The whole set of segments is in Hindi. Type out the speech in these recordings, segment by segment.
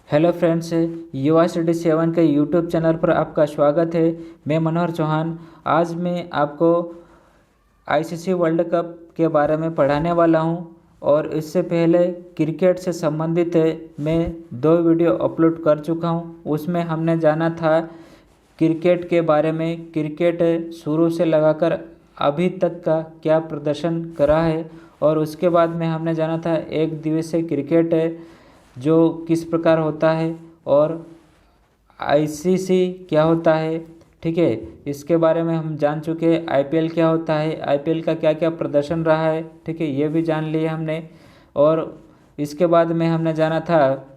हेलो फ्रेंड्स, युवा स्टडी सेवन के यूट्यूब चैनल पर आपका स्वागत है। मैं मनोहर चौहान। आज मैं आपको आईसीसी वर्ल्ड कप के बारे में पढ़ाने वाला हूं और इससे पहले क्रिकेट से संबंधित मैं 2 वीडियो अपलोड कर चुका हूं। उसमें हमने जाना था क्रिकेट के बारे में, क्रिकेट शुरू से लगाकर अभी तक का क्या प्रदर्शन करा है, और उसके बाद में हमने जाना था एक दिवसीय क्रिकेट जो किस प्रकार होता है और आईसीसी क्या होता है। ठीक है, इसके बारे में हम जान चुके हैं। आईपीएल क्या होता है, आईपीएल का क्या क्या प्रदर्शन रहा है, ठीक है, ये भी जान लिए हमने। और इसके बाद में हमने जाना था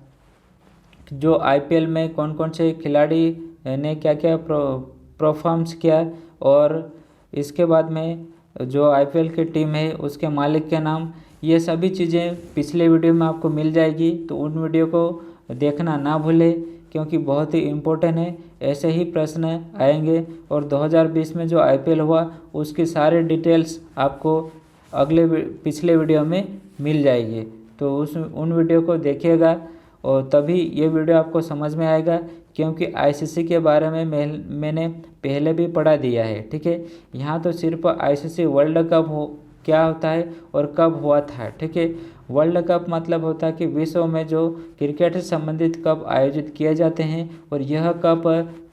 जो आईपीएल में कौन कौन से खिलाड़ी ने क्या क्या परफॉर्म्स किया, और इसके बाद में जो आईपीएल की टीम है उसके मालिक के नाम, ये सभी चीज़ें पिछले वीडियो में आपको मिल जाएगी। तो उन वीडियो को देखना ना भूलें क्योंकि बहुत ही इम्पोर्टेंट है। ऐसे ही प्रश्न आएंगे और 2020 में जो आईपीएल हुआ उसकी सारी डिटेल्स आपको पिछले वीडियो में मिल जाएगी। तो उन वीडियो को देखिएगा और तभी ये वीडियो आपको समझ में आएगा, क्योंकि आईसीसी के बारे में मैंने पहले भी पढ़ा दिया है। ठीक है, यहाँ तो सिर्फ आईसीसी वर्ल्ड कप क्या होता है और कब हुआ था। ठीक है, वर्ल्ड कप मतलब होता है कि विश्व में जो क्रिकेट से संबंधित कप आयोजित किए जाते हैं, और यह कप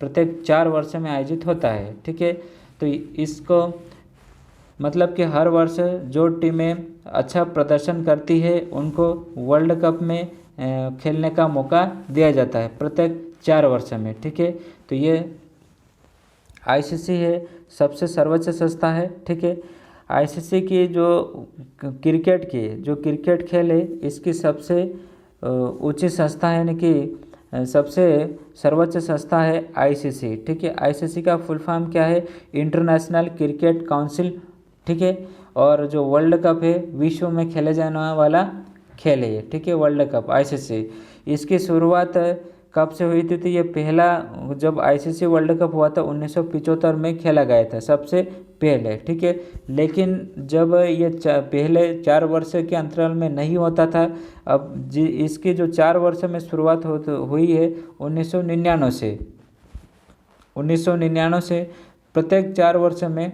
प्रत्येक 4 वर्ष में आयोजित होता है। ठीक है, तो इसको मतलब कि हर वर्ष जो टीमें अच्छा प्रदर्शन करती है उनको वर्ल्ड कप में खेलने का मौका दिया जाता है प्रत्येक 4 वर्ष में। ठीक है, तो ये आईसीसी है, सबसे सर्वोच्च संस्था है। ठीक है, आईसीसी की जो क्रिकेट खेल है इसकी सबसे ऊंची संस्था है, यानी कि सबसे सर्वोच्च संस्था है आईसीसी। ठीक है, आईसीसी का फुल फॉर्म क्या है? International cricket council. ठीक है, और जो वर्ल्ड कप है विश्व में खेले जाने वाला खेल है। ठीक है, वर्ल्ड कप आईसीसी, इसकी शुरुआत कब से हुई थी? तो ये पहला जब आईसीसी वर्ल्ड कप हुआ था 1975 में खेला गया था सबसे पहले। ठीक है, लेकिन जब ये पहले 4 वर्ष के अंतराल में नहीं होता था, अब इसकी जो 4 वर्ष में शुरुआत हुई है 1999 से। 1999 से प्रत्येक 4 वर्ष में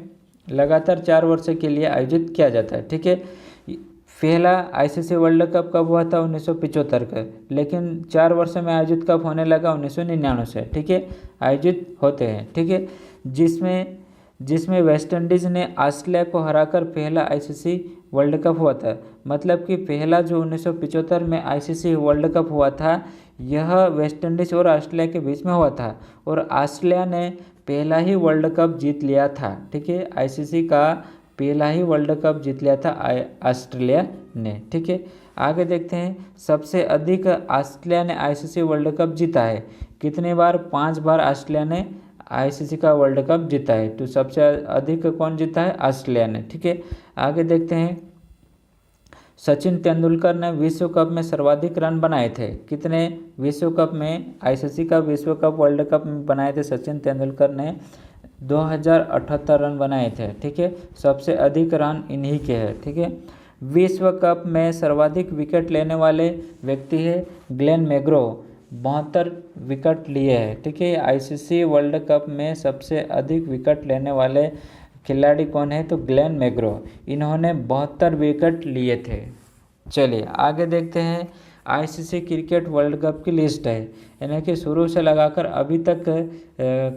लगातार 4 वर्ष के लिए आयोजित किया जाता है। ठीक है, पहला आईसीसी वर्ल्ड कप कब हुआ था? 1975 का, लेकिन 4 वर्ष में आयोजित कब होने लगा? 1999 से। ठीक है, आयोजित होते हैं। ठीक है, जिसमें वेस्ट इंडीज़ ने ऑस्ट्रेलिया को हराकर पहला आईसीसी वर्ल्ड कप हुआ था। मतलब कि पहला जो 1975 में आईसीसी वर्ल्ड कप हुआ था यह वेस्ट इंडीज़ और ऑस्ट्रेलिया के बीच में हुआ था, और ऑस्ट्रेलिया ने पहला ही वर्ल्ड कप जीत लिया था। ठीक है, आईसीसी का पहला ही वर्ल्ड कप जीत लिया था ऑस्ट्रेलिया ने। ठीक है, आगे देखते हैं। सबसे अधिक ऑस्ट्रेलिया ने आईसीसी वर्ल्ड कप जीता है कितने बार? 5 बार ऑस्ट्रेलिया ने आईसीसी का वर्ल्ड कप जीता है। तो सबसे अधिक कौन जीता है? ऑस्ट्रेलिया ने। ठीक है, आगे देखते हैं। सचिन तेंदुलकर ने विश्व कप में सर्वाधिक रन बनाए थे कितने? विश्व कप में, आईसीसी का विश्व कप वर्ल्ड कप में बनाए थे सचिन तेंदुलकर ने 2078 रन बनाए थे। ठीक है, सबसे अधिक रन इन्हीं के हैं। ठीक है, विश्व कप में सर्वाधिक विकेट लेने वाले व्यक्ति है ग्लेन मैग्रो, 72 विकेट लिए हैं। ठीक है, आईसीसी वर्ल्ड कप में सबसे अधिक विकेट लेने वाले खिलाड़ी कौन है? तो ग्लेन मैग्रो, इन्होंने 72 विकेट लिए थे। चलिए आगे देखते हैं। आईसीसी क्रिकेट वर्ल्ड कप की लिस्ट है, यानी कि शुरू से लगाकर अभी तक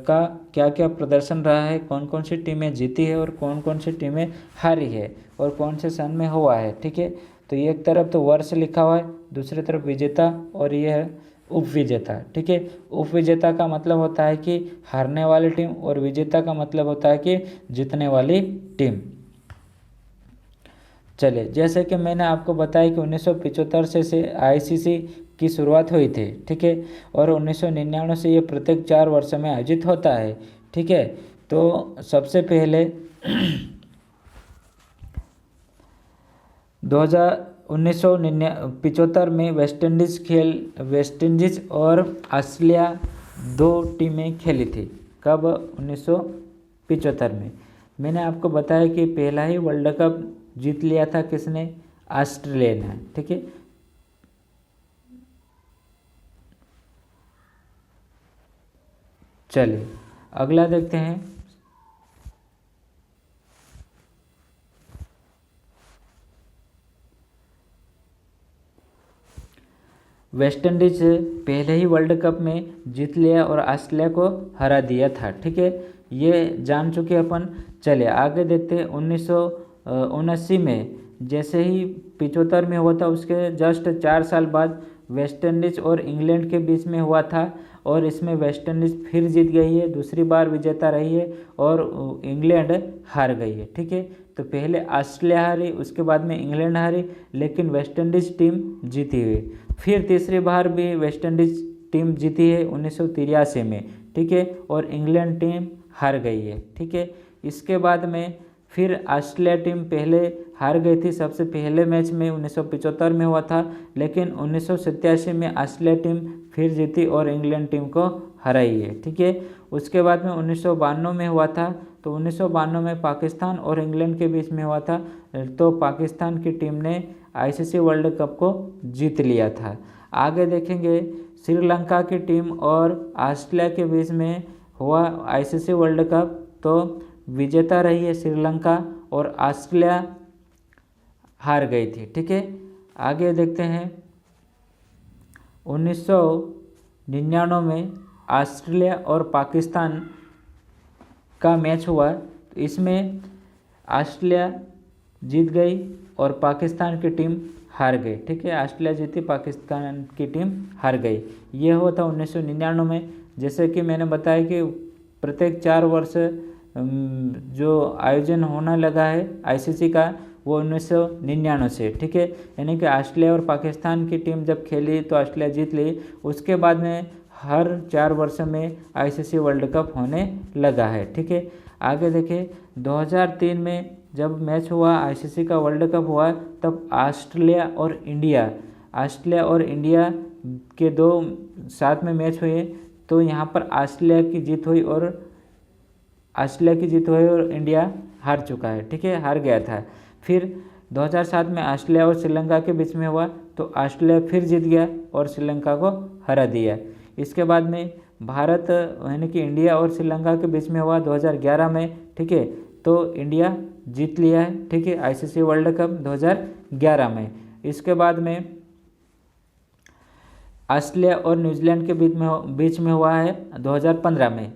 का क्या क्या प्रदर्शन रहा है, कौन कौन सी टीमें जीती है और कौन कौन सी टीमें हारी है, और कौन से सन में हुआ है। ठीक है, तो एक तरफ तो वर्ष लिखा हुआ है, दूसरी तरफ विजेता, और ये है उप विजेता। ठीक है, उप विजेता का मतलब होता है कि हारने वाली टीम, और विजेता का मतलब होता है कि जीतने वाली टीम। चलिए, जैसे कि मैंने आपको बताया कि 1975 से आईसीसी की शुरुआत हुई थी। ठीक है, और 1999 से ये प्रत्येक 4 वर्ष में आयोजित होता है। ठीक है, तो सबसे पहले 1975 में वेस्ट इंडीज़ और ऑस्ट्रेलिया 2 टीमें खेली थी। कब? 1975 में। मैंने आपको बताया कि पहला ही वर्ल्ड कप जीत लिया था किसने? ऑस्ट्रेलिया ने। ठीक है, चलिए अगला देखते हैं। वेस्ट इंडीज पहले ही वर्ल्ड कप में जीत लिया और ऑस्ट्रेलिया को हरा दिया था, ठीक है, ये जान चुके अपन। चलिए आगे देखते हैं। 1979 में जैसे ही 75 में हुआ था, उसके जस्ट 4 साल बाद वेस्ट इंडीज और इंग्लैंड के बीच में हुआ था, और इसमें वेस्ट इंडीज फिर जीत गई है, दूसरी बार विजेता रही है, और इंग्लैंड हार गई है, ठीक है। तो पहले ऑस्ट्रेलिया हारी, उसके बाद में इंग्लैंड हारी, लेकिन वेस्ट इंडीज टीम जीती हुई। फिर तीसरी बार भी वेस्ट इंडीज टीम जीती है 1983 में, ठीक है, और इंग्लैंड टीम हार गई है, ठीक है। इसके बाद में फिर ऑस्ट्रेलिया टीम पहले हार गई थी, सबसे पहले मैच में 1975 में हुआ था, लेकिन 1987 में ऑस्ट्रेलिया टीम फिर जीती और इंग्लैंड टीम को हराई है, ठीक है। उसके बाद में 1992 में हुआ था, तो 1992 में पाकिस्तान और इंग्लैंड के बीच में हुआ था, तो पाकिस्तान की टीम ने आईसीसी वर्ल्ड कप को जीत लिया था। आगे देखेंगे श्रीलंका की टीम और ऑस्ट्रेलिया के बीच में हुआ आईसीसी वर्ल्ड कप, तो विजेता रही है श्रीलंका और ऑस्ट्रेलिया हार गई थी, ठीक है। आगे देखते हैं 1999 में ऑस्ट्रेलिया और पाकिस्तान का मैच हुआ, तो इसमें ऑस्ट्रेलिया जीत गई और पाकिस्तान की टीम हार गई, ठीक है। ऑस्ट्रेलिया जीती, पाकिस्तान की टीम हार गई। ये हुआ था 1999 में। जैसे कि मैंने बताया कि प्रत्येक 4 वर्ष जो आयोजन होने लगा है आईसीसी का, वो 1999 से, ठीक है। यानी कि ऑस्ट्रेलिया और पाकिस्तान की टीम जब खेली तो ऑस्ट्रेलिया जीत ली, उसके बाद में हर 4 वर्ष में आईसीसी वर्ल्ड कप होने लगा है, ठीक है। आगे देखिए 2003 में जब मैच हुआ आईसीसी का वर्ल्ड कप हुआ, तब ऑस्ट्रेलिया और इंडिया के 2 साथ में मैच हुए, तो यहाँ पर ऑस्ट्रेलिया की जीत हुई और इंडिया हार चुका है, ठीक है, हार गया था। फिर 2007 में ऑस्ट्रेलिया और श्रीलंका के बीच में हुआ, तो ऑस्ट्रेलिया फिर जीत गया और श्रीलंका को हरा दिया। इसके बाद में भारत यानी कि इंडिया और श्रीलंका के बीच में हुआ 2011 में, ठीक है, तो इंडिया जीत लिया है, ठीक है, आईसीसी वर्ल्ड कप 2011 में। इसके बाद में ऑस्ट्रेलिया और न्यूजीलैंड के बीच में हुआ है 2015 में,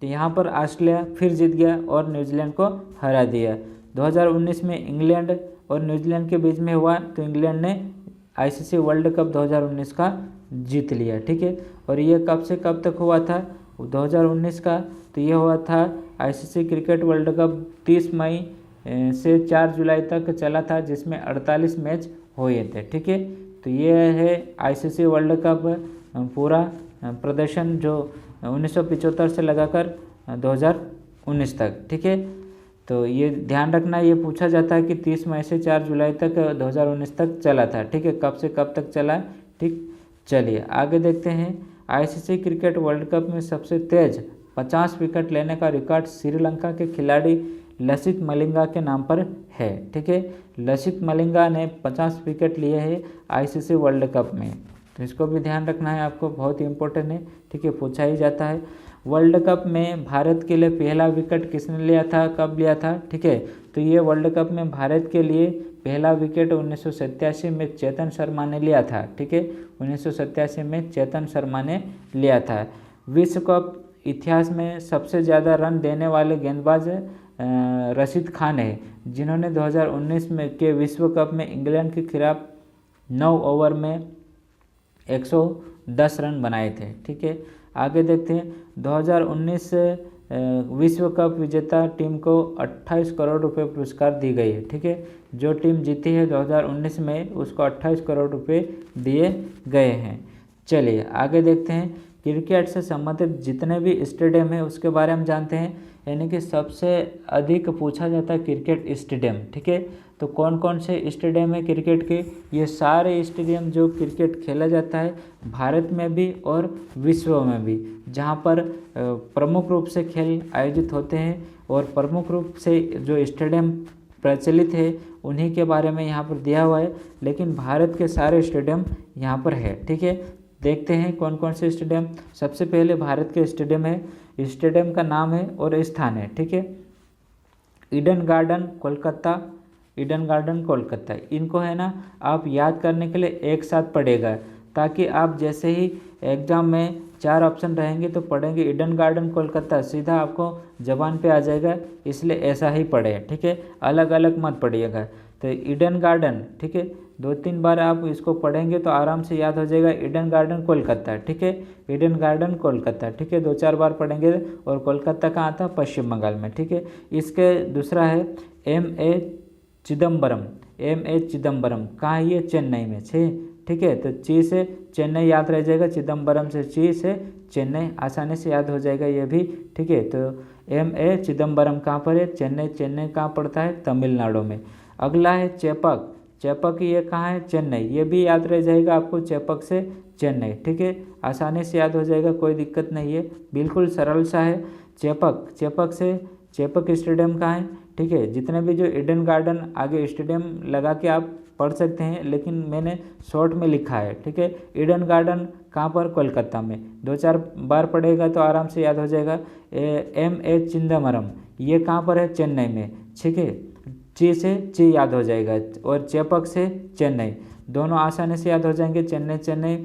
तो यहाँ पर ऑस्ट्रेलिया फिर जीत गया और न्यूजीलैंड को हरा दिया। 2019 में इंग्लैंड और न्यूजीलैंड के बीच में हुआ, तो इंग्लैंड ने आईसीसी वर्ल्ड कप 2019 का जीत लिया, ठीक है। और ये कब से कब तक हुआ था 2019 का, तो ये हुआ था आईसीसी क्रिकेट वर्ल्ड कप 30 मई से 4 जुलाई तक चला था, जिसमें 48 मैच हुए थे, ठीक है। तो ये है आईसीसी वर्ल्ड कप पूरा प्रदर्शन जो 1975 से लगाकर 2019 तक, ठीक है। तो ये ध्यान रखना, ये पूछा जाता है कि 30 मई से 4 जुलाई तक 2019 तक चला था, ठीक है, कब से कब तक चला, ठीक। चलिए आगे देखते हैं। आईसीसी क्रिकेट वर्ल्ड कप में सबसे तेज 50 विकेट लेने का रिकॉर्ड श्रीलंका के खिलाड़ी लसित मलिंगा के नाम पर है, ठीक है। लसित मलिंगा ने 50 विकेट लिए हैं आईसीसी वर्ल्ड कप में, तो इसको भी ध्यान रखना है आपको, बहुत ही इंपॉर्टेंट है, ठीक है, पूछा ही जाता है। वर्ल्ड कप में भारत के लिए पहला विकेट किसने लिया था, कब लिया था, ठीक है, तो ये वर्ल्ड कप में भारत के लिए पहला विकेट 1987 में चेतन शर्मा ने लिया था, ठीक है, 1987 में चेतन शर्मा ने लिया था। विश्व कप इतिहास में सबसे ज़्यादा रन देने वाले गेंदबाज रशीद खान है, जिन्होंने 2019 में के विश्व कप में इंग्लैंड के खिलाफ 9 ओवर में 110 रन बनाए थे, ठीक है। आगे देखते हैं 2019 विश्व कप विजेता टीम को 28 करोड़ रुपए पुरस्कार दी गई है, ठीक है। जो टीम जीती है 2019 में उसको 28 करोड़ रुपए दिए गए हैं। चलिए आगे देखते हैं। क्रिकेट से संबंधित जितने भी स्टेडियम है उसके बारे में जानते हैं, यानी कि सबसे अधिक पूछा जाता है क्रिकेट स्टेडियम, ठीक है। तो कौन कौन से स्टेडियम है क्रिकेट के, ये सारे स्टेडियम जो क्रिकेट खेला जाता है भारत में भी और विश्व में भी, जहाँ पर प्रमुख रूप से खेल आयोजित होते हैं और प्रमुख रूप से जो स्टेडियम प्रचलित है उन्हीं के बारे में यहाँ पर दिया हुआ है, लेकिन भारत के सारे स्टेडियम यहाँ पर है, ठीक है। देखते हैं कौन कौन से स्टेडियम। सबसे पहले भारत के स्टेडियम है, स्टेडियम का नाम है और स्थान है, ठीक है। Eden garden Kolkata, Eden garden Kolkata, इनको है ना आप याद करने के लिए एक साथ पढ़ेगा, ताकि आप जैसे ही एग्जाम में 4 ऑप्शन रहेंगे तो पढ़ेंगे ईडन गार्डन कोलकाता, सीधा आपको जबान पे आ जाएगा, इसलिए ऐसा ही पढ़े, ठीक है, अलग अलग मत पढ़िएगा। तो ईडन गार्डन, ठीक है, 2-3 बार आप इसको पढ़ेंगे तो आराम से याद हो जाएगा, ईडन गार्डन कोलकाता, ठीक है, ईडन गार्डन कोलकाता, ठीक है, 2-4 बार पढ़ेंगे। और कोलकाता कहाँ था? पश्चिम बंगाल में, ठीक है। इसके दूसरा है M.A. चिदम्बरम, M.A. चिदम्बरम, कहाँ ये? चेन्नई में, ठीक है। तो ची से चेन्नई याद रह जाएगा, चिदम्बरम से ची से चेन्नई, आसानी से याद हो जाएगा ये भी, ठीक है। तो M.A. चिदम्बरम कहाँ पर है? चेन्नई, चेन्नई कहाँ पड़ता है? तमिलनाडु में। अगला है चेपक, चेपक ये कहाँ है? चेन्नई, ये भी याद रह जाएगा आपको, चेपक से चेन्नई, ठीक है, आसानी से याद हो जाएगा, कोई दिक्कत नहीं है, बिल्कुल सरल सा है। चेपक, चेपक से चेपक स्टेडियम कहाँ है? ठीक है, जितने भी जो ईडन गार्डन आगे स्टेडियम लगा के आप पढ़ सकते हैं, लेकिन मैंने शॉर्ट में लिखा है, ठीक है। ईडन गार्डन कहाँ पर? कोलकाता में, 2-4 बार पढ़ेगा तो आराम से याद हो जाएगा। M.A. चिदम्बरम, ये कहाँ पर है? चेन्नई में, ठीक है, ची से ची याद हो जाएगा, और चेपक से चेन्नई, दोनों आसानी से याद हो जाएंगे, चेन्नई चेन्नई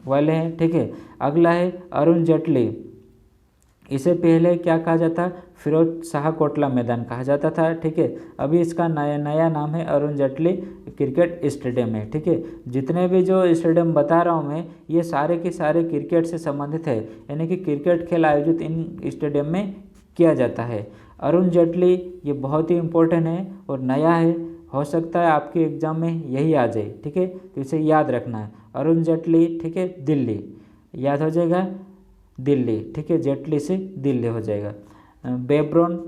वाले हैं, ठीक है। अगला है अरुण जेटली, इसे पहले क्या कहा जाता? फिरोज शाह कोटला मैदान कहा जाता था, ठीक है। अभी इसका नया नाम है अरुण जेटली क्रिकेट स्टेडियम है, ठीक है। जितने भी जो स्टेडियम बता रहा हूँ मैं, ये सारे के सारे क्रिकेट से संबंधित है, यानी कि क्रिकेट खेल आयोजित इन स्टेडियम में किया जाता है। अरुण जेटली ये बहुत ही इम्पोर्टेंट है और नया है, हो सकता है आपके एग्जाम में यही आ जाए, ठीक है, तो इसे याद रखना है। अरुण जेटली, ठीक है, दिल्ली, याद हो जाएगा, दिल्ली, ठीक है, जेटली से दिल्ली हो जाएगा। बेब्रोन,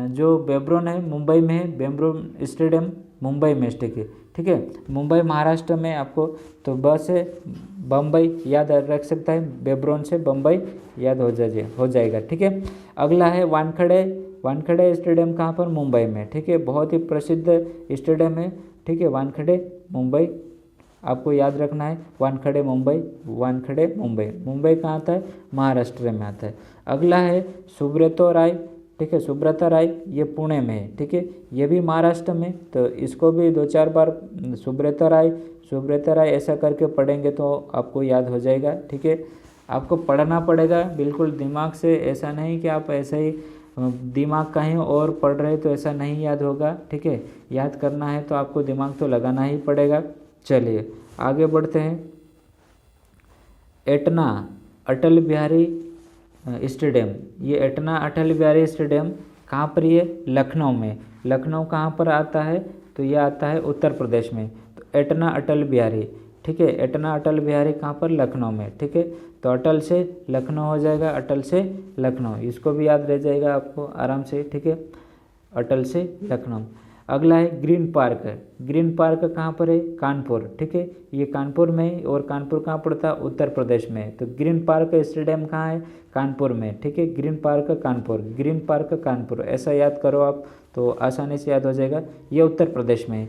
जो बेब्रोन है मुंबई में है, बेब्रोन स्टेडियम मुंबई में, ठीक है, मुंबई महाराष्ट्र में आपको, तो बस से बम्बई याद रख सकता है, बेब्रोन से बम्बई याद हो जाएगा, ठीक है। अगला है वानखेड़े, वानखेड़े स्टेडियम कहाँ पर? मुंबई में, ठीक है, बहुत ही प्रसिद्ध स्टेडियम है, ठीक है, वानखेड़े मुंबई, आपको याद रखना है, वानखेड़े मुंबई, वानखेड़े मुंबई, मुंबई कहाँ आता है? महाराष्ट्र में आता है। अगला है सुब्रतो राय, ठीक है, सुब्रता राय, ये पुणे में है, ठीक है, ये भी महाराष्ट्र में, तो इसको भी 2-4 बार सुब्रता राय ऐसा करके पढ़ेंगे तो आपको याद हो जाएगा, ठीक है। आपको पढ़ना पड़ेगा बिल्कुल दिमाग से, ऐसा नहीं कि आप ऐसे ही दिमाग कहीं और पढ़ रहे तो ऐसा नहीं याद होगा, ठीक है, याद करना है तो आपको दिमाग तो लगाना ही पड़ेगा। चलिए आगे बढ़ते हैं। एटना अटल बिहारी स्टेडियम, ये एटना अटल बिहारी स्टेडियम कहाँ पर? ये लखनऊ में, लखनऊ कहाँ पर आता है? तो ये आता है उत्तर प्रदेश में, तो एटना अटल बिहारी, ठीक है, एटना अटल बिहारी कहाँ पर? लखनऊ में, ठीक है, तो अटल से लखनऊ हो जाएगा, अटल से लखनऊ, इसको भी याद रह जाएगा आपको आराम से, ठीक है, अटल से लखनऊ। अगला है ग्रीन पार्क, ग्रीन पार्क कहाँ पर है? कानपुर, ठीक है, ये कानपुर में है, और कानपुर कहाँ पड़ता है? उत्तर प्रदेश में, तो ग्रीन पार्क स्टेडियम कहाँ है? कानपुर में, ठीक है, green park Kanpur, green park Kanpur, ऐसा याद करो आप तो आसानी से याद हो जाएगा, ये उत्तर प्रदेश में है।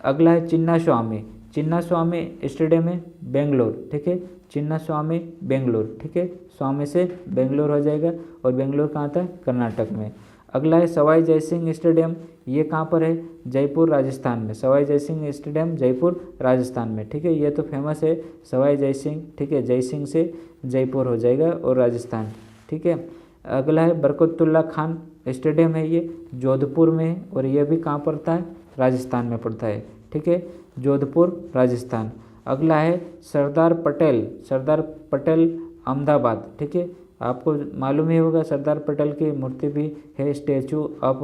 अगला है चिन्ना स्वामी, चिन्ना स्वामी स्टेडियम है बेंगलोर, ठीक है, चिन्ना स्वामी बेंगलोर, ठीक है, स्वामी से बेंगलोर हो जाएगा, और बेंगलोर कहाँ था? कर्नाटक में। अगला है सवाई जयसिंह स्टेडियम, ये कहाँ पर है? जयपुर राजस्थान में, सवाई जयसिंह स्टेडियम जयपुर राजस्थान में, ठीक है, ये तो फेमस है सवाई जयसिंह, ठीक है, जयसिंह से जयपुर हो जाएगा और राजस्थान, ठीक है। अगला है बरकतुल्ला खान स्टेडियम है, ये जोधपुर में है, और ये भी कहाँ पड़ता है? राजस्थान में पड़ता है, ठीक है, जोधपुर राजस्थान। अगला है सरदार पटेल अहमदाबाद, ठीक है, आपको मालूम ही होगा सरदार पटेल की मूर्ति भी है, स्टैचू ऑफ,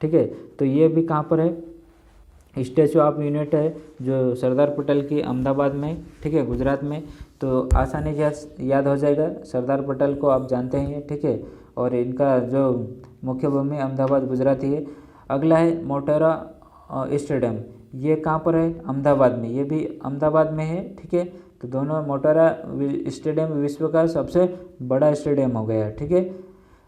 ठीक है, तो ये भी कहाँ पर है? स्टैचू ऑफ यूनिट है जो सरदार पटेल की अहमदाबाद में, ठीक है, गुजरात में, तो आसानी से याद हो जाएगा, सरदार पटेल को आप जानते हैं, ठीक है, और इनका जो मुख्य भूमि अहमदाबाद गुजरात ही है। अगला है मोटेरा स्टेडियम, ये कहाँ पर है? अहमदाबाद में, ये भी अहमदाबाद में है, ठीक है, तो दोनों मोटेरा स्टेडियम विश्व का सबसे बड़ा स्टेडियम हो गया, ठीक है।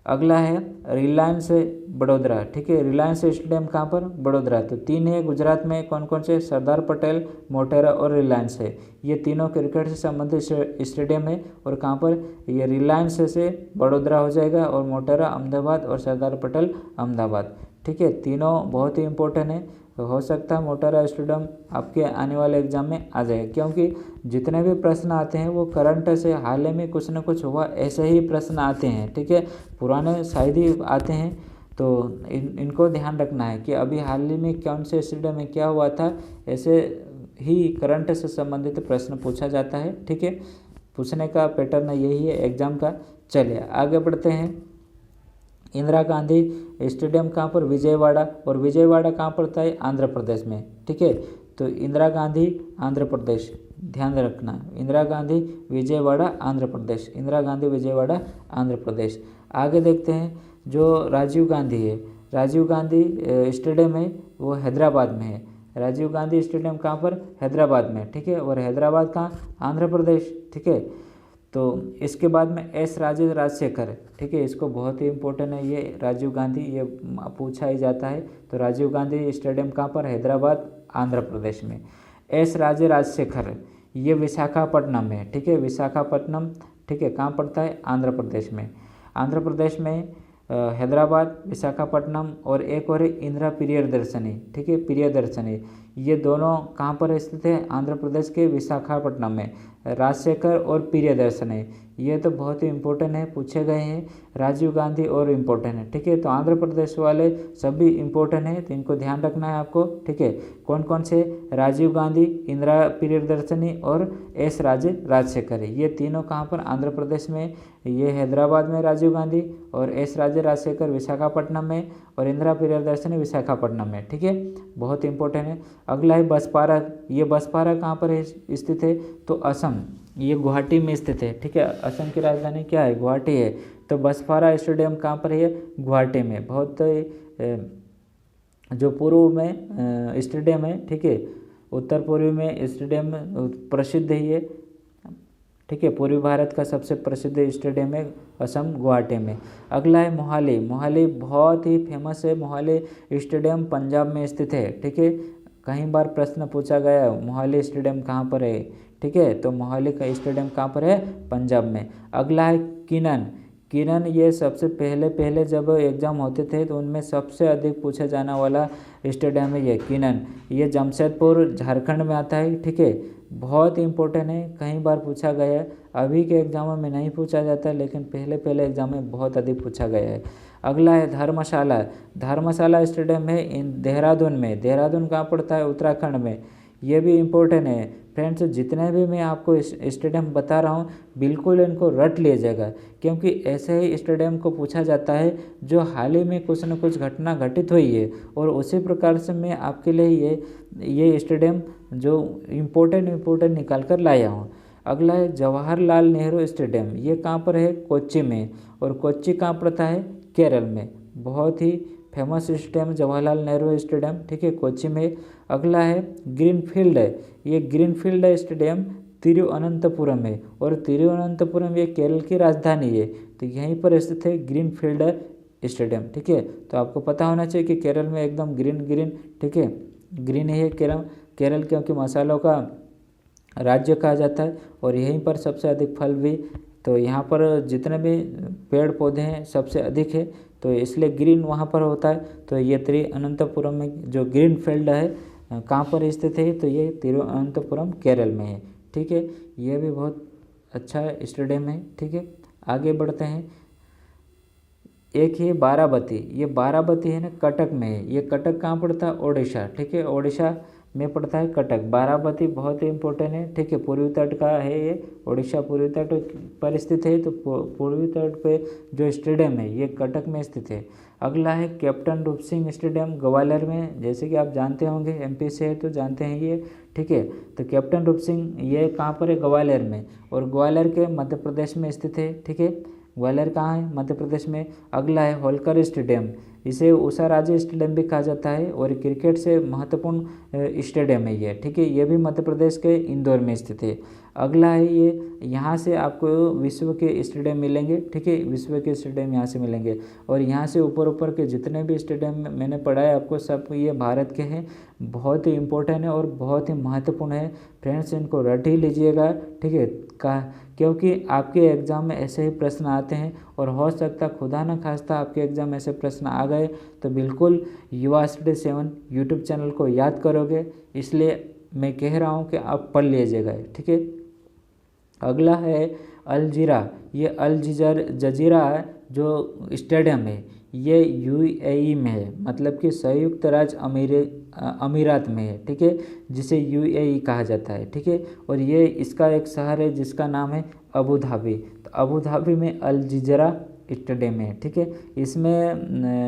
अगला है रिलायंस बड़ोदरा, ठीक है। रिलायंस स्टेडियम कहाँ पर? बड़ोदरा। तो 3 है गुजरात में, कौन कौन से? सरदार पटेल, मोटेरा और रिलायंस है। ये तीनों क्रिकेट से संबंधित स्टेडियम है। और कहाँ पर? ये रिलायंस से बड़ोदरा हो जाएगा, और मोटेरा अहमदाबाद, और सरदार पटेल अहमदाबाद, ठीक है। तीनों बहुत ही इंपॉर्टेंट है। तो हो सकता है मोटेरा स्टेडियम आपके आने वाले एग्जाम में आ जाए, क्योंकि जितने भी प्रश्न आते हैं वो करंट से हाल ही में कुछ न कुछ हुआ ऐसे ही प्रश्न आते हैं, ठीक है। पुराने शायद ही आते हैं, तो इनको ध्यान रखना है कि अभी हाल ही में कौन से स्टेडियम में क्या हुआ था, ऐसे ही करंट से संबंधित प्रश्न पूछा जाता है, ठीक है। पूछने का पैटर्न यही है एग्जाम का। चलिए आगे बढ़ते हैं। इंदिरा गांधी स्टेडियम कहाँ पर? विजयवाड़ा। और विजयवाड़ा कहाँ पड़ता है? आंध्र प्रदेश में, ठीक है। तो इंदिरा गांधी आंध्र प्रदेश, ध्यान रखना, इंदिरा गांधी विजयवाड़ा आंध्र प्रदेश, इंदिरा गांधी विजयवाड़ा आंध्र प्रदेश। आगे देखते हैं जो राजीव गांधी है, राजीव गांधी स्टेडियम है वो हैदराबाद में है। राजीव गांधी स्टेडियम कहाँ पर? हैदराबाद में, ठीक है। और हैदराबाद कहाँ? आंध्र प्रदेश, ठीक है। तो इसके बाद में एस राजशेखर, ठीक है। इसको बहुत ही इंपॉर्टेंट है ये राजीव गांधी, ये पूछा ही जाता है। तो राजीव गांधी स्टेडियम कहाँ पर? हैदराबाद आंध्र प्रदेश में। एस राजशेखर ये विशाखापट्टनम है, ठीक है। विशाखापट्टनम, ठीक है, कहाँ पड़ता है? आंध्र प्रदेश में। आंध्र प्रदेश में हैदराबाद, विशाखापट्टनम, और एक और है इंदिरा प्रियदर्शनी, ठीक है, प्रियदर्शनी। ये दोनों कहाँ पर स्थित है? आंध्र प्रदेश के विशाखापट्टनम में। राजशेखर और प्रियदर्शनी ये तो बहुत ही इंपॉर्टेंट है, पूछे गए हैं। राजीव गांधी और इम्पोर्टेंट है, ठीक है। तो आंध्र प्रदेश वाले सभी इम्पोर्टेंट है, तो इनको ध्यान रखना है आपको, ठीक है। कौन कौन से? राजीव गांधी, इंदिरा प्रियदर्शनी और एस राजशेखर, ये तीनों कहाँ पर? आंध्र प्रदेश में। ये हैदराबाद में राजीव गांधी, और एस राजशेखर विशाखापट्टनम में, और इंदिरा प्रियदर्शनी विशाखापट्टनम में, ठीक है। बहुत इंपॉर्टेंट है। अगला है बसपारा। ये बसपारा कहाँ पर स्थित है? तो असम, ये गुवाहाटी में स्थित है, ठीक है। असम की राजधानी क्या है? गुवाहाटी है। तो बसपारा स्टेडियम कहाँ पर है? गुवाहाटी में। बहुत जो पूर्व में स्टेडियम है, ठीक है, उत्तर पूर्वी में स्टेडियम प्रसिद्ध है ये, ठीक है। पूर्वी भारत का सबसे प्रसिद्ध स्टेडियम है असम गुवाहाटी में। अगला है मोहाली। मोहाली बहुत ही फेमस है। मोहाली स्टेडियम पंजाब में स्थित है, ठीक है। कई बार प्रश्न पूछा गया मोहाली स्टेडियम कहाँ पर है, ठीक है। तो मोहाली का स्टेडियम कहाँ पर है? पंजाब में। अगला है किनन। किनन ये सबसे पहले जब एग्ज़ाम होते थे तो उनमें सबसे अधिक पूछा जाने वाला स्टेडियम है ये किनन। ये जमशेदपुर झारखंड में आता है, ठीक है। बहुत इंपॉर्टेंट है, कई बार पूछा गया है। अभी के एग्जामों में नहीं पूछा जाता, लेकिन पहले एग्जाम में बहुत अधिक पूछा गया है। अगला है धर्मशाला। धर्मशाला स्टेडियम है देहरादून में। देहरादून कहाँ पड़ता है? उत्तराखंड में। ये भी इम्पोर्टेंट है फ्रेंड्स। जितने भी मैं आपको स्टेडियम बता रहा हूँ बिल्कुल इनको रट लीजिएगा, क्योंकि ऐसे ही स्टेडियम को पूछा जाता है जो हाल ही में कुछ न कुछ घटना घटित हुई है, और उसी प्रकार से मैं आपके लिए ये स्टेडियम जो इम्पोर्टेंट निकाल कर लाया हूँ। अगला है जवाहरलाल नेहरू स्टेडियम। ये कहाँ पर है? कोच्चि में। और कोच्चि कहाँ पड़ता है? केरल में। बहुत ही famous stadium Jawaharlal Nehru stadium, ठीक है, कोच्चि में। अगला है ग्रीनफील्ड है। ये ग्रीनफील्ड स्टेडियम तिरुवनंतपुरम में। और तिरुवनंतपुरम ये केरल की राजधानी है, तो यहीं पर स्थित है ग्रीनफील्ड स्टेडियम, ठीक है। तो आपको पता होना चाहिए कि केरल में एकदम ग्रीन, ठीक है, ग्रीन है केरल क्योंकि मसालों का राज्य कहा जाता है, और यहीं पर सबसे अधिक फल भी, तो यहाँ पर जितने भी पेड़ पौधे हैं सबसे अधिक है, तो इसलिए ग्रीन वहाँ पर होता है। तो ये तिरुवनंतपुरम में जो ग्रीन फील्ड है कहाँ पर स्थित है? तो ये तिरुवनंतपुरम केरल में है, ठीक है। ये भी बहुत अच्छा स्टेडियम है, ठीक है। आगे बढ़ते हैं। एक है बाराबती। ये बाराबती है ना, कटक में है। ये कटक कहाँ पड़ता है? ओडिशा, ठीक है, ओडिशा में पड़ता है कटक। बाराबती बहुत ही इंपॉर्टेंट है, ठीक है, पूर्वी तट का है ये। ओडिशा पूर्वी तट पर स्थित है, तो पूर्वी तट पे जो स्टेडियम है ये कटक में स्थित है। अगला है कैप्टन रूप सिंह स्टेडियम ग्वालियर में। जैसे कि आप जानते होंगे एमपी से है तो जानते हैं ये, ठीक है। तो कैप्टन रूप सिंह ये कहाँ पर है? ग्वालियर में। और ग्वालियर के मध्य प्रदेश में स्थित है, ठीक है। ग्वालियर कहाँ है? मध्य प्रदेश में। अगला है होलकर स्टेडियम। इसे उषा राजे स्टेडियम भी कहा जाता है, और क्रिकेट से महत्वपूर्ण स्टेडियम है ये, ठीक है। ये भी मध्य प्रदेश के इंदौर में स्थित है। अगला है ये, यहाँ से आपको विश्व के स्टेडियम मिलेंगे, ठीक है, विश्व के स्टेडियम यहाँ से मिलेंगे। और यहाँ से ऊपर ऊपर के जितने भी स्टेडियम मैंने पढ़ाया आपको, सब ये भारत के हैं। बहुत ही इम्पोर्टेंट है और बहुत ही महत्वपूर्ण है फ्रेंड्स, इनको रट ही लीजिएगा, ठीक है, क्योंकि आपके एग्ज़ाम में ऐसे ही प्रश्न आते हैं। और हो सकता खुदा न खास्ता आपके एग्ज़ाम में ऐसे प्रश्न आ गए तो बिल्कुल युवा स्टडी 7 यूट्यूब चैनल को याद करोगे, इसलिए मैं कह रहा हूँ कि आप पढ़ लीजिएगा, ठीक है। अगला है अल जीरा, ये अल जजीरा जो स्टेडियम है ये यूएई में है, मतलब कि संयुक्त राज्य अमीरात में है, ठीक है, जिसे यूएई कहा जाता है, ठीक है। और ये इसका एक शहर है जिसका नाम है अबू धाबी। तो अबू धाबी में अल जजीरा स्टेडियम है, ठीक है। इसमें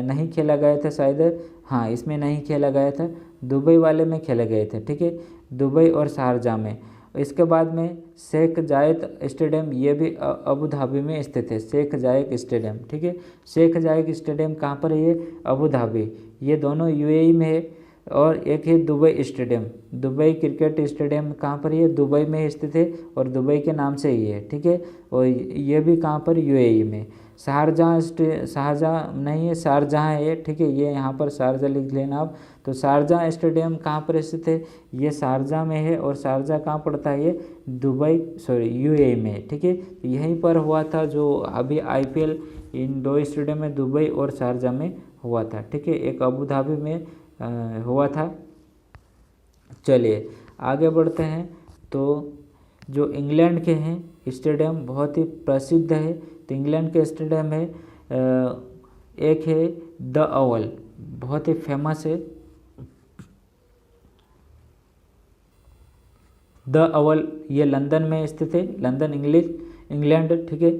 नहीं खेला गया था शायद, हाँ इसमें नहीं खेला गया था, दुबई वाले में खेले गए थे, ठीक है, दुबई और शारजाह में। इसके बाद में शेख जायद स्टेडियम, ये भी अबू धाबी में स्थित है, शेख जायद स्टेडियम, ठीक है। शेख जायद स्टेडियम कहाँ पर है? ये अबू धाबी, ये दोनों यूएई में है। और एक है Dubai stadium, Dubai cricket stadium कहाँ पर है? दुबई में स्थित है और दुबई के नाम से ही है, ठीक है। और ये भी कहाँ पर? यूएई में। शारजाह नहीं है, शारजाह है, ठीक है, ये यहाँ पर शारजाह लिख लेना आप। तो शारजाह स्टेडियम कहाँ पर स्थित है? ये शारजाह में है। और शारजाह कहाँ पड़ता है? ये यूएई में, ठीक है। यहीं पर हुआ था जो अभी आईपीएल, इन दो स्टेडियम में दुबई और शारजाह में हुआ था, ठीक है, एक अबू धाबी में हुआ था। चलिए आगे बढ़ते हैं। तो जो इंग्लैंड के हैं स्टेडियम बहुत ही प्रसिद्ध है, तो इंग्लैंड के स्टेडियम है, एक है द ओवल, बहुत ही फेमस है द ओवल, ये लंदन में स्थित है, लंदन इंग्लैंड, ठीक है।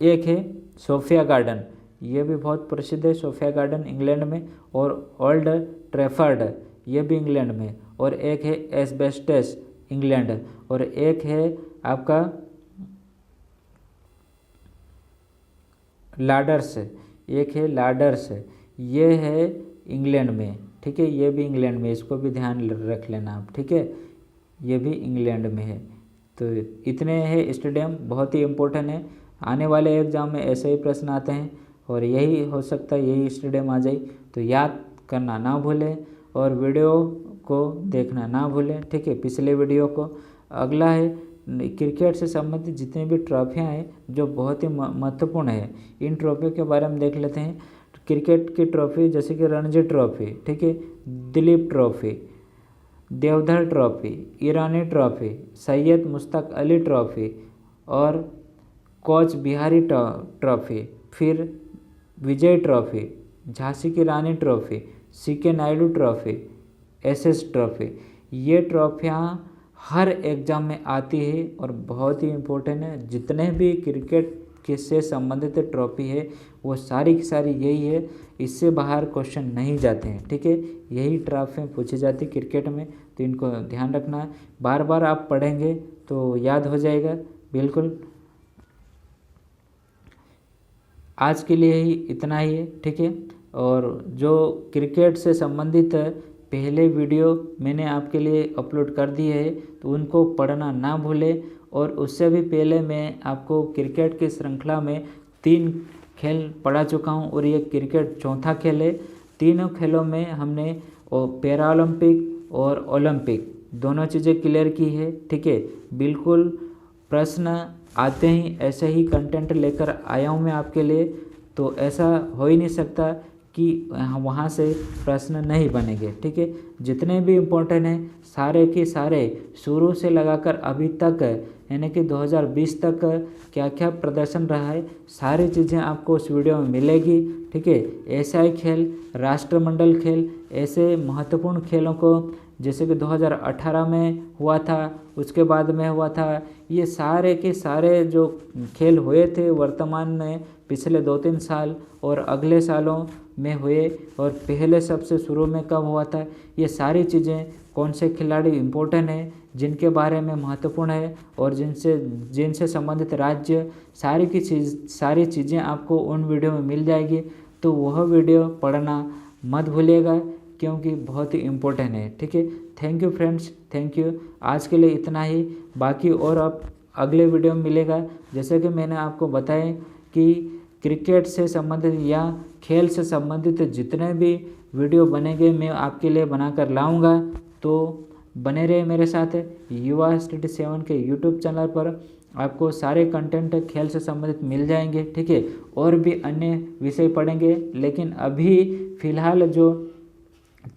एक है सोफिया गार्डन, ये भी बहुत प्रसिद्ध है, सोफिया गार्डन इंग्लैंड में। और ओल्ड ट्रैफर्ड, ये भी इंग्लैंड में। और एक है एस्बेस्टस इंग्लैंड। और एक है आपका लाडर्स, एक है लाडर्स, ये है इंग्लैंड में, ठीक है, ये भी इंग्लैंड में, इसको भी ध्यान रख लेना आप, ठीक है, ये भी इंग्लैंड में है। तो इतने हैं स्टेडियम, बहुत ही इम्पोर्टेंट है, आने वाले एग्जाम में ऐसे ही प्रश्न आते हैं और यही हो सकता है यही स्टेडियम आ जाए। तो याद करना ना भूलें और वीडियो को देखना ना भूलें, ठीक है, पिछले वीडियो को। अगला है क्रिकेट से संबंधित जितनी भी ट्रॉफियाँ हैं जो बहुत ही महत्वपूर्ण है, इन ट्रॉफियों के बारे में देख लेते हैं। क्रिकेट की ट्रॉफी जैसे कि रणजी ट्रॉफी, ठीक है, Duleep trophy, Deodhar trophy, Irani trophy, Syed Mushtaq Ali trophy और कोच बिहारी ट्रॉफी, फिर विजय ट्रॉफी, झांसी की Rani trophy, CK Naidu trophy, SS trophy, ये ट्रॉफियाँ हर एग्ज़ाम में आती है और बहुत ही इम्पोर्टेंट है। जितने भी क्रिकेट के से संबंधित ट्रॉफी है वो सारी की सारी यही है, इससे बाहर क्वेश्चन नहीं जाते हैं, ठीक है, यही ट्रॉफियाँ पूछी जाती क्रिकेट में। तो इनको ध्यान रखना है, बार बार आप पढ़ेंगे तो याद हो जाएगा बिल्कुल। आज के लिए ही इतना ही है, ठीक है। और जो क्रिकेट से संबंधित पहले वीडियो मैंने आपके लिए अपलोड कर दिए है तो उनको पढ़ना ना भूलें। और उससे भी पहले मैं आपको क्रिकेट की श्रृंखला में 3 खेल पढ़ा चुका हूं और ये क्रिकेट चौथा खेल है। तीनों खेलों में हमने पैरा ओलंपिक और ओलंपिक दोनों चीज़ें क्लियर की है, ठीक है। बिल्कुल प्रश्न आते ही ऐसे ही कंटेंट लेकर आया हूँ मैं आपके लिए, तो ऐसा हो ही नहीं सकता कि वहाँ से प्रश्न नहीं बनेंगे, ठीक है। जितने भी इम्पोर्टेंट हैं सारे के सारे शुरू से लगाकर अभी तक यानी कि 2020 तक क्या क्या प्रदर्शन रहा है सारी चीज़ें आपको उस वीडियो में मिलेगी, ठीक है। एशियाई खेल, राष्ट्रमंडल खेल, ऐसे महत्वपूर्ण खेलों को जैसे कि 2018 में हुआ था, उसके बाद में हुआ था, ये सारे के सारे जो खेल हुए थे वर्तमान में पिछले 2-3 साल और अगले सालों में हुए, और पहले सबसे शुरू में कब हुआ था, ये सारी चीज़ें कौन से खिलाड़ी इम्पोर्टेंट हैं जिनके बारे में महत्वपूर्ण है और जिनसे संबंधित राज्य, सारी चीज़ें आपको उन वीडियो में मिल जाएगी। तो वह वीडियो पढ़ना मत भूलिएगा क्योंकि बहुत ही इम्पोर्टेंट है, ठीक है। Thank you friends, thank you. आज के लिए इतना ही, बाकी और अब अगले वीडियो में मिलेगा। जैसे कि मैंने आपको बताया कि क्रिकेट से संबंधित या खेल से संबंधित जितने भी वीडियो बनेंगे मैं आपके लिए बनाकर लाऊंगा, तो बने रहे मेरे साथ। युवा स्टडी 7 के यूट्यूब चैनल पर आपको सारे कंटेंट खेल से संबंधित मिल जाएंगे, ठीक है। और भी अन्य विषय पढ़ेंगे, लेकिन अभी फ़िलहाल जो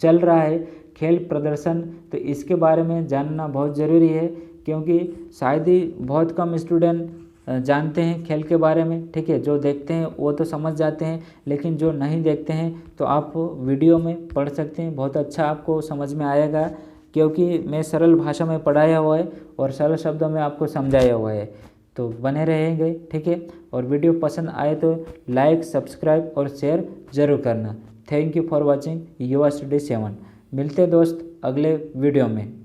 चल रहा है खेल प्रदर्शन, तो इसके बारे में जानना बहुत ज़रूरी है, क्योंकि शायद ही बहुत कम स्टूडेंट जानते हैं खेल के बारे में, ठीक है। जो देखते हैं वो तो समझ जाते हैं, लेकिन जो नहीं देखते हैं तो आप वीडियो में पढ़ सकते हैं, बहुत अच्छा आपको समझ में आएगा, क्योंकि मैं सरल भाषा में पढ़ाया हुआ है और सरल शब्दों में आपको समझाया हुआ है। तो बने रहेंगे, ठीक है। और वीडियो पसंद आए तो लाइक, सब्सक्राइब और शेयर ज़रूर करना। थैंक यू फॉर वॉचिंग युवा स्टडी 7। मिलते दोस्त अगले वीडियो में।